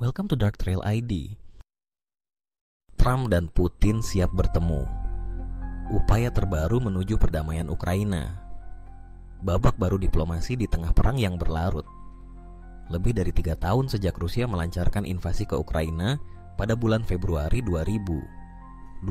Welcome to Dark Trail ID. Trump dan Putin siap bertemu. Upaya terbaru menuju perdamaian Ukraina. Babak baru diplomasi di tengah perang yang berlarut. Lebih dari 3 tahun sejak Rusia melancarkan invasi ke Ukraina pada bulan Februari 2022,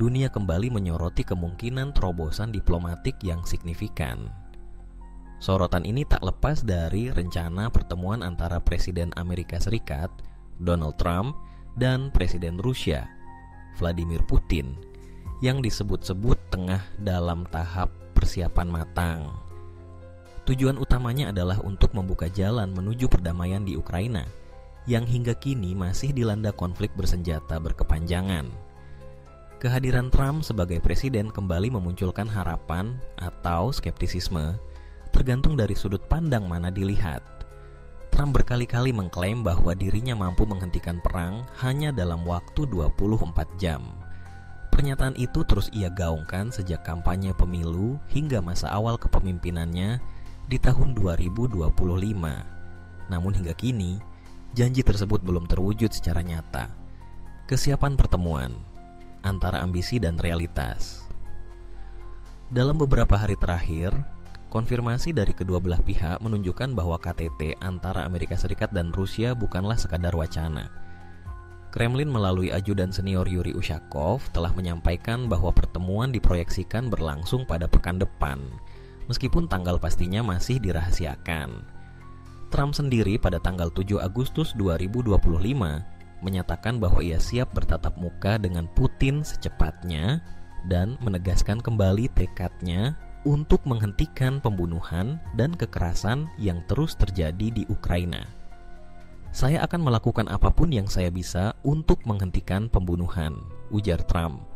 dunia kembali menyoroti kemungkinan terobosan diplomatik yang signifikan. Sorotan ini tak lepas dari rencana pertemuan antara Presiden Amerika Serikat, Donald Trump, dan Presiden Rusia, Vladimir Putin, yang disebut-sebut tengah dalam tahap persiapan matang. Tujuan utamanya adalah untuk membuka jalan menuju perdamaian di Ukraina, yang hingga kini masih dilanda konflik bersenjata berkepanjangan. Kehadiran Trump sebagai presiden kembali memunculkan harapan atau skeptisisme, tergantung dari sudut pandang mana dilihat. Trump berkali-kali mengklaim bahwa dirinya mampu menghentikan perang hanya dalam waktu 24 jam. Pernyataan itu terus ia gaungkan sejak kampanye pemilu hingga masa awal kepemimpinannya di tahun 2025. Namun hingga kini, janji tersebut belum terwujud secara nyata. Kesiapan pertemuan antara ambisi dan realitas. Dalam beberapa hari terakhir, konfirmasi dari kedua belah pihak menunjukkan bahwa KTT antara Amerika Serikat dan Rusia bukanlah sekadar wacana. Kremlin melalui ajudan senior Yuri Ushakov telah menyampaikan bahwa pertemuan diproyeksikan berlangsung pada pekan depan, meskipun tanggal pastinya masih dirahasiakan. Trump sendiri pada tanggal 7 Agustus 2025 menyatakan bahwa ia siap bertatap muka dengan Putin secepatnya dan menegaskan kembali tekadnya untuk menghentikan pembunuhan dan kekerasan yang terus terjadi di Ukraina. Saya akan melakukan apapun yang saya bisa untuk menghentikan pembunuhan, ujar Trump,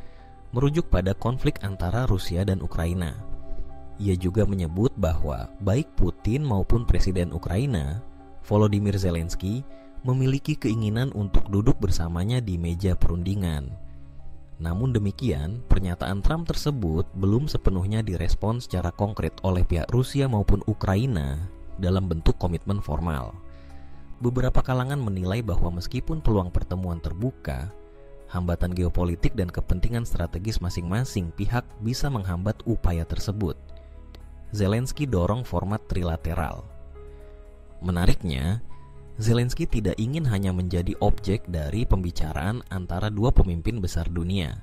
merujuk pada konflik antara Rusia dan Ukraina. Ia juga menyebut bahwa baik Putin maupun Presiden Ukraina, Volodymyr Zelensky, memiliki keinginan untuk duduk bersamanya di meja perundingan. Namun demikian, pernyataan Trump tersebut belum sepenuhnya direspons secara konkret oleh pihak Rusia maupun Ukraina dalam bentuk komitmen formal. Beberapa kalangan menilai bahwa meskipun peluang pertemuan terbuka, hambatan geopolitik dan kepentingan strategis masing-masing pihak bisa menghambat upaya tersebut. Zelensky dorong format trilateral. Menariknya, Zelensky tidak ingin hanya menjadi objek dari pembicaraan antara dua pemimpin besar dunia.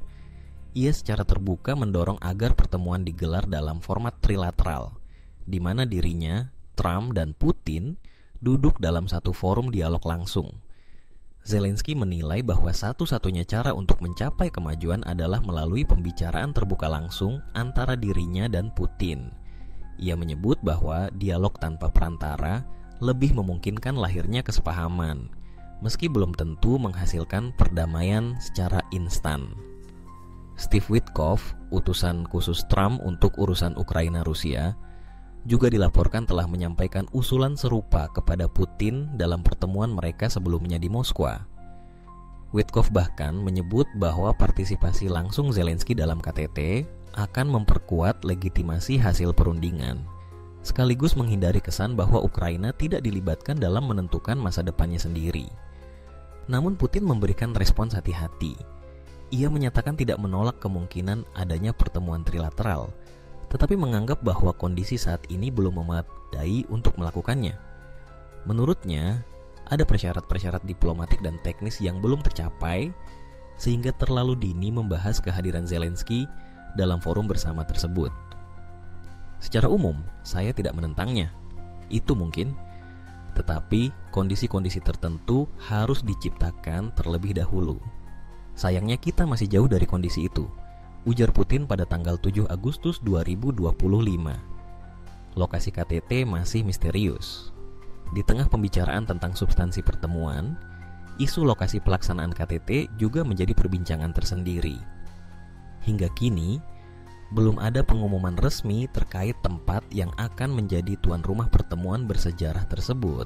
Ia secara terbuka mendorong agar pertemuan digelar dalam format trilateral, di mana dirinya, Trump, dan Putin duduk dalam satu forum dialog langsung. Zelensky menilai bahwa satu-satunya cara untuk mencapai kemajuan adalah melalui pembicaraan terbuka langsung antara dirinya dan Putin. Ia menyebut bahwa dialog tanpa perantara lebih memungkinkan lahirnya kesepahaman, meski belum tentu menghasilkan perdamaian secara instan. Steve Witkoff, utusan khusus Trump untuk urusan Ukraina-Rusia, juga dilaporkan telah menyampaikan usulan serupa kepada Putin dalam pertemuan mereka sebelumnya di Moskwa. Witkoff bahkan menyebut bahwa partisipasi langsung Zelensky dalam KTT akan memperkuat legitimasi hasil perundingan, sekaligus menghindari kesan bahwa Ukraina tidak dilibatkan dalam menentukan masa depannya sendiri. Namun Putin memberikan respons hati-hati. Ia menyatakan tidak menolak kemungkinan adanya pertemuan trilateral, tetapi menganggap bahwa kondisi saat ini belum memadai untuk melakukannya. Menurutnya, ada persyarat-persyarat diplomatik dan teknis yang belum tercapai, sehingga terlalu dini membahas kehadiran Zelensky dalam forum bersama tersebut. Secara umum, saya tidak menentangnya. Itu mungkin. Tetapi, kondisi-kondisi tertentu harus diciptakan terlebih dahulu. Sayangnya kita masih jauh dari kondisi itu, ujar Putin pada tanggal 7 Agustus 2025. Lokasi KTT masih misterius. Di tengah pembicaraan tentang substansi pertemuan, isu lokasi pelaksanaan KTT juga menjadi perbincangan tersendiri. Hingga kini, belum ada pengumuman resmi terkait tempat yang akan menjadi tuan rumah pertemuan bersejarah tersebut.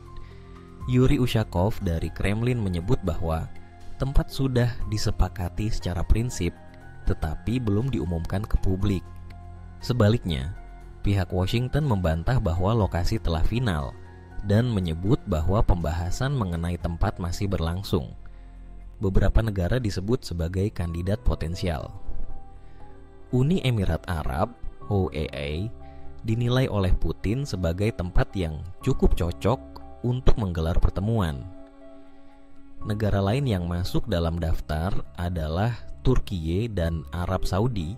Yuri Ushakov dari Kremlin menyebut bahwa tempat sudah disepakati secara prinsip, tetapi belum diumumkan ke publik. Sebaliknya, pihak Washington membantah bahwa lokasi telah final dan menyebut bahwa pembahasan mengenai tempat masih berlangsung. Beberapa negara disebut sebagai kandidat potensial. Uni Emirat Arab (UAE) dinilai oleh Putin sebagai tempat yang cukup cocok untuk menggelar pertemuan. Negara lain yang masuk dalam daftar adalah Turkiye dan Arab Saudi.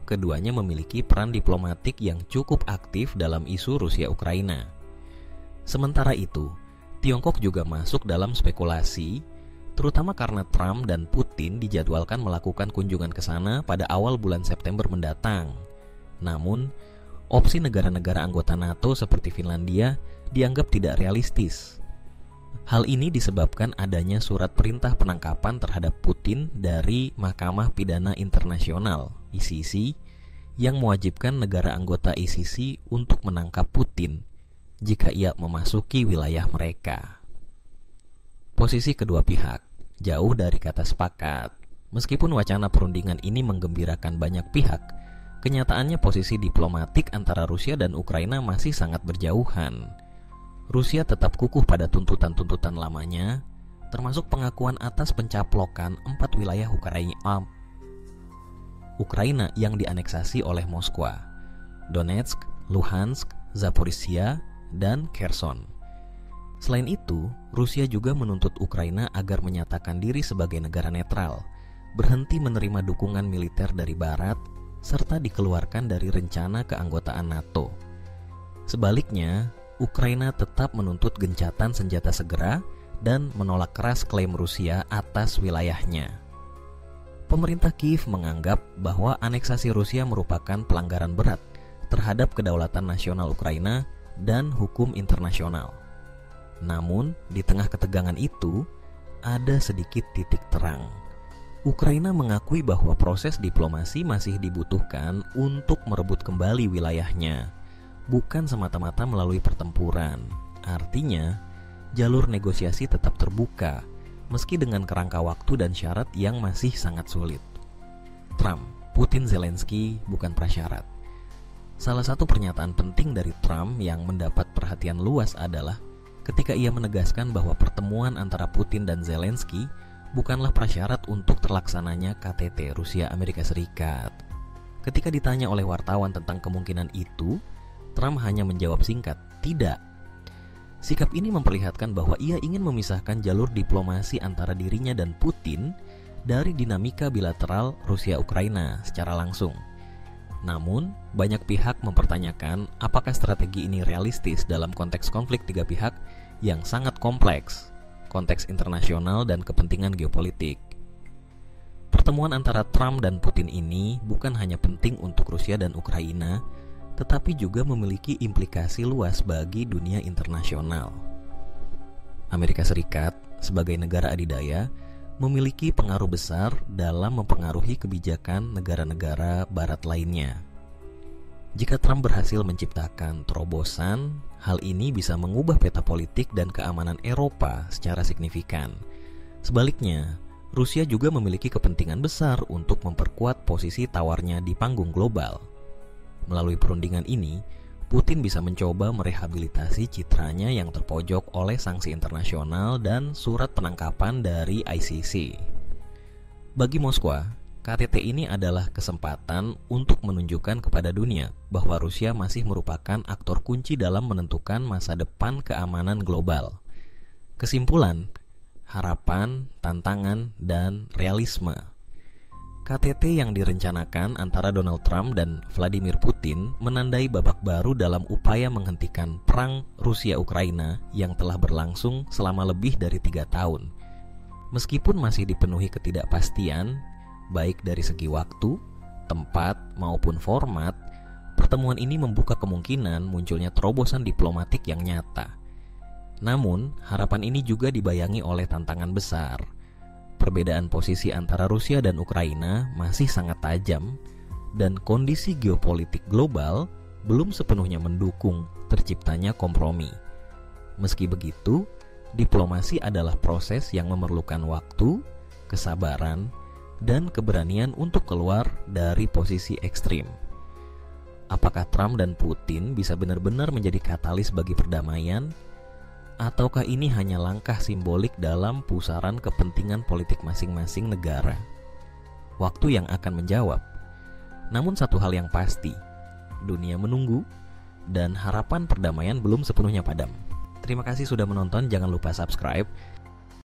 Keduanya memiliki peran diplomatik yang cukup aktif dalam isu Rusia-Ukraina. Sementara itu, Tiongkok juga masuk dalam spekulasi, terutama karena Trump dan Putin dijadwalkan melakukan kunjungan ke sana pada awal bulan September mendatang. Namun, opsi negara-negara anggota NATO seperti Finlandia dianggap tidak realistis. Hal ini disebabkan adanya surat perintah penangkapan terhadap Putin dari Mahkamah Pidana Internasional (ICC) yang mewajibkan negara anggota ICC untuk menangkap Putin jika ia memasuki wilayah mereka. Posisi kedua pihak jauh dari kata sepakat. Meskipun wacana perundingan ini menggembirakan banyak pihak, kenyataannya posisi diplomatik antara Rusia dan Ukraina masih sangat berjauhan. Rusia tetap kukuh pada tuntutan-tuntutan lamanya, termasuk pengakuan atas pencaplokan 4 wilayah Ukraina yang dianeksasi oleh Moskwa: Donetsk, Luhansk, Zaporizhia, dan Kherson. Selain itu, Rusia juga menuntut Ukraina agar menyatakan diri sebagai negara netral, berhenti menerima dukungan militer dari Barat, serta dikeluarkan dari rencana keanggotaan NATO. Sebaliknya, Ukraina tetap menuntut gencatan senjata segera dan menolak keras klaim Rusia atas wilayahnya. Pemerintah Kiev menganggap bahwa aneksasi Rusia merupakan pelanggaran berat terhadap kedaulatan nasional Ukraina dan hukum internasional. Namun, di tengah ketegangan itu, ada sedikit titik terang. Ukraina mengakui bahwa proses diplomasi masih dibutuhkan untuk merebut kembali wilayahnya, bukan semata-mata melalui pertempuran. Artinya, jalur negosiasi tetap terbuka, meski dengan kerangka waktu dan syarat yang masih sangat sulit. Trump, Putin, Zelensky bukan prasyarat. Salah satu pernyataan penting dari Trump yang mendapat perhatian luas adalah ketika ia menegaskan bahwa pertemuan antara Putin dan Zelensky bukanlah prasyarat untuk terlaksananya KTT Rusia-Amerika Serikat. Ketika ditanya oleh wartawan tentang kemungkinan itu, Trump hanya menjawab singkat, tidak. Sikap ini memperlihatkan bahwa ia ingin memisahkan jalur diplomasi antara dirinya dan Putin dari dinamika bilateral Rusia-Ukraina secara langsung. Namun, banyak pihak mempertanyakan apakah strategi ini realistis dalam konteks konflik tiga pihak yang sangat kompleks, konteks internasional dan kepentingan geopolitik. Pertemuan antara Trump dan Putin ini bukan hanya penting untuk Rusia dan Ukraina, tetapi juga memiliki implikasi luas bagi dunia internasional. Amerika Serikat sebagai negara adidaya memiliki pengaruh besar dalam mempengaruhi kebijakan negara-negara barat lainnya. Jika Trump berhasil menciptakan terobosan, hal ini bisa mengubah peta politik dan keamanan Eropa secara signifikan. Sebaliknya, Rusia juga memiliki kepentingan besar untuk memperkuat posisi tawarnya di panggung global. Melalui perundingan ini, Putin bisa mencoba merehabilitasi citranya yang terpojok oleh sanksi internasional dan surat penangkapan dari ICC. Bagi Moskwa, KTT ini adalah kesempatan untuk menunjukkan kepada dunia bahwa Rusia masih merupakan aktor kunci dalam menentukan masa depan keamanan global. Kesimpulan, harapan, tantangan, dan realisme. KTT yang direncanakan antara Donald Trump dan Vladimir Putin menandai babak baru dalam upaya menghentikan perang Rusia-Ukraina yang telah berlangsung selama lebih dari 3 tahun. Meskipun masih dipenuhi ketidakpastian, baik dari segi waktu, tempat, maupun format, pertemuan ini membuka kemungkinan munculnya terobosan diplomatik yang nyata. Namun, harapan ini juga dibayangi oleh tantangan besar. Perbedaan posisi antara Rusia dan Ukraina masih sangat tajam, dan kondisi geopolitik global belum sepenuhnya mendukung terciptanya kompromi. Meski begitu, diplomasi adalah proses yang memerlukan waktu, kesabaran, dan keberanian untuk keluar dari posisi ekstrim. Apakah Trump dan Putin bisa benar-benar menjadi katalis bagi perdamaian? Ataukah ini hanya langkah simbolik dalam pusaran kepentingan politik masing-masing negara? Waktu yang akan menjawab. Namun satu hal yang pasti, dunia menunggu dan harapan perdamaian belum sepenuhnya padam. Terima kasih sudah menonton, jangan lupa subscribe